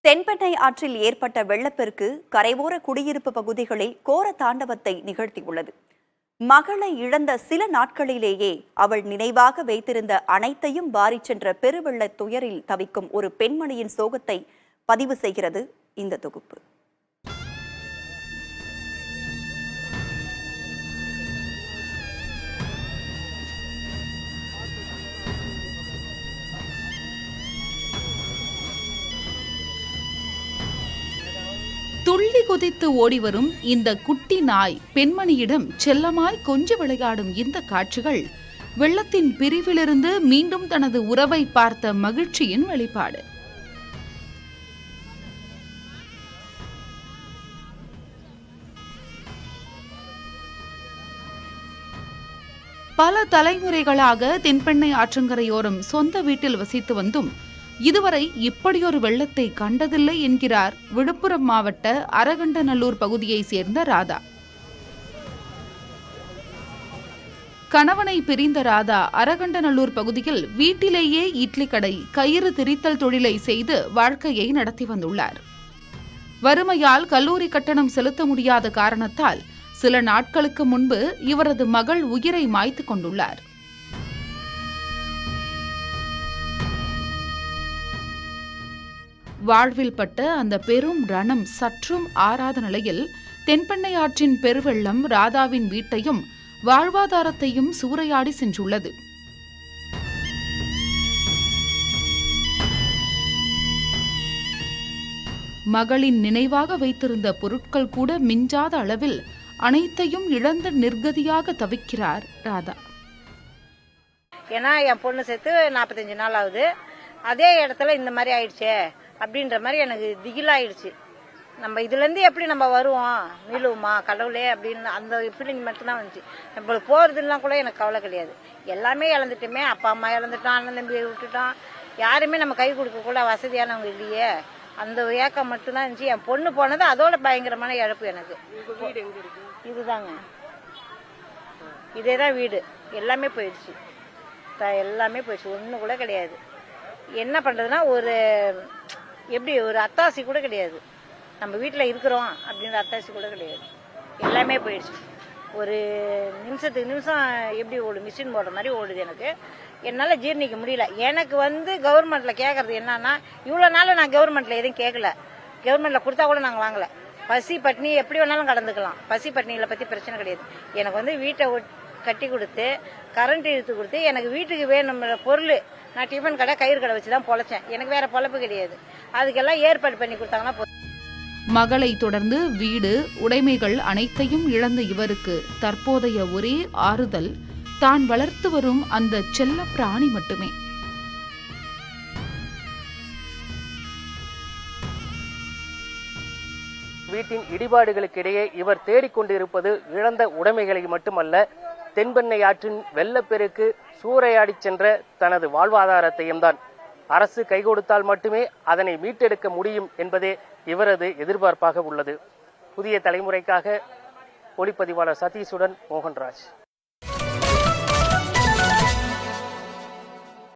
தென்பெண்ணை ஆற்றில் ஏற்பட்ட வெள்ளப்பெருக்கு கரையோர குடியிருப்பு பகுதிகளில் கோர தாண்டவத்தை நிகழ்த்தியுள்ளது. மகளை இழந்த சில நாட்களிலேயே அவள் நினைவாக வைத்திருந்த அனைத்தையும் வாரிச் சென்ற பெருவெள்ள துயரில் தவிக்கும் ஒரு பெண்மணியின் சோகத்தை பதிவு செய்கிறது இந்த தொகுப்பு. துள்ளி குதித்து ஓடிவரும் இந்த குட்டி நாய் பெண்மணியிடம் செல்லமாய் கொஞ்சி விளையாடும் இந்த காட்சிகள் வெள்ளத்தின் பிரிவிலிருந்து மீண்டும் தனது உறவை பார்த்த மகிழ்ச்சியின் வெளிப்பாடு. பல தலைமுறைகளாக தென்பெண்ணை ஆற்றங்கரையோரம் சொந்த வீட்டில் வசித்து வந்தும் இதுவரை இப்படியொரு வெள்ளத்தை கண்டதில்லை என்கிறார் விழுப்புரம் மாவட்ட அரகண்டநல்லூர் பகுதியைச் சேர்ந்த ராதா. கணவனை பிரிந்த ராதா அரகண்டநல்லூர் பகுதியில் வீட்டிலேயே இட்லி கடை, கயிறு திரித்தல் தொழிலை செய்து வாழ்க்கையை நடத்தி வந்துள்ளார். வறுமையால் கல்லூரி கட்டணம் செலுத்த முடியாத காரணத்தால் சில நாட்களுக்கு முன்பு இவரது மகள் உயிரை மாய்த்து கொண்டுள்ளார். வாழ்வில் பட்ட அந்த பெரும் ரணம் சற்றும் ஆறாத நிலையில் தென்பெண்ணை ஆற்றின் பெருவெள்ளம் ராதாவின் வீட்டையும் வாழ்வாதாரத்தையும் சூறையாடி சென்றுள்ளது. மகளின் நினைவாக வைத்திருந்த பொருட்கள் கூட மிஞ்சாத அளவில் அனைத்தையும் இழந்த நிர்கதியாக தவிக்கிறார் ராதா. ஏன்னா என் பொண்ணு சேர்த்து 45 நாள் ஆகுது. அதே இடத்துல இந்த மாதிரி ஆயிடுச்சே அப்படின்ற மாதிரி எனக்கு திகிலாயிடுச்சு. நம்ம இதுலேருந்து எப்படி நம்ம வருவோம், மீளுவோமா கடவுளே அப்படின்னு அந்த ஃபீலிங் மட்டும்தான் வந்துச்சு. நம்மளுக்கு போகிறதுலாம் கூட எனக்கு கவலை கிடையாது. எல்லாமே இழந்துட்டுமே, அப்பா அம்மா இழந்துட்டோம், அண்ணன் தம்பி விட்டுட்டோம், யாருமே நம்ம கை கொடுக்க கூட வசதியானவங்க இல்லையே, அந்த ஏக்கம் மட்டும்தான் இருந்துச்சு. என் பொண்ணு போனது அதோட பயங்கரமான இழப்பு எனக்கு. இதுதாங்க, இதே தான் வீடு, எல்லாமே போயிடுச்சு, எல்லாமே போயிடுச்சு, ஒன்றும் கூட கிடையாது. என்ன பண்ணுறதுன்னா ஒரு அத்தாசி கூட கிடையாது. நம்ம வீட்டில் இருக்கிறோம் அப்படின்ற அத்தாசி கூட கிடையாது. எல்லாமே போயிடுச்சு. ஒரு நிமிஷத்துக்கு நிமிஷம் எப்படி ஓடும், மிஷின் போடுற மாதிரி ஓடுது. எனக்கு என்னால் ஜீர்ணிக்க முடியல. எனக்கு கவர்மெண்ட்டில் கேட்குறது என்னன்னா, இவ்வளோ நாள் நான் கவர்மெண்ட்டில் எதுவும் கேட்கல. கவர்மெண்ட்டில் கொடுத்தா கூட நாங்கள் வாங்கலை. பசி பட்னி எப்படி வேணாலும் கடந்துக்கலாம். பசி பட்னியில் பற்றி பிரச்சனை கிடையாது. எனக்கு வீட்டை கட்டி கொடுத்து, கரண்ட் இழுத்து கொடுத்து, எனக்கு வீட்டுக்கு வேணுங்கிற பொருள், நான் டிஃபன் கடை, கயிறு கடை வச்சு தான் பொழைச்சேன். எனக்கு வேற பொழப்பு கிடையாது. அதுக்கெல்லாம் ஏற்பாடு பண்ணி கொடுத்தாங்கன்னா போதும். மகளை தொடர்ந்து வீடு, உடைமைகள் அனைத்தையும் இழந்த இவருக்கு தற்போதைய ஒரே ஆறுதல் தான் வளர்த்து வரும் அந்த செல்ல பிராணி மட்டுமே. வீட்டின் இடிபாடுகளுக்கிடையே இவர் தேடிக்கொண்டிருப்பது இழந்த உடைமைகளை மட்டுமல்ல, தென்பெண்ணை ஆற்றின் வெள்ளப்பெருக்கு சூறையாடி சென்ற தனது வாழ்வாதாரத்தையும் தான். அரசு கை கொடுத்தால் மட்டுமே அதனை மீட்டெடுக்க முடியும் என்பதே இவரது எதிர்பார்ப்பாக உள்ளது. புதிய தலைமுறைக்காக ஒளிப்பதிவாளர் சதீஷுடன் மோகன்ராஜ்.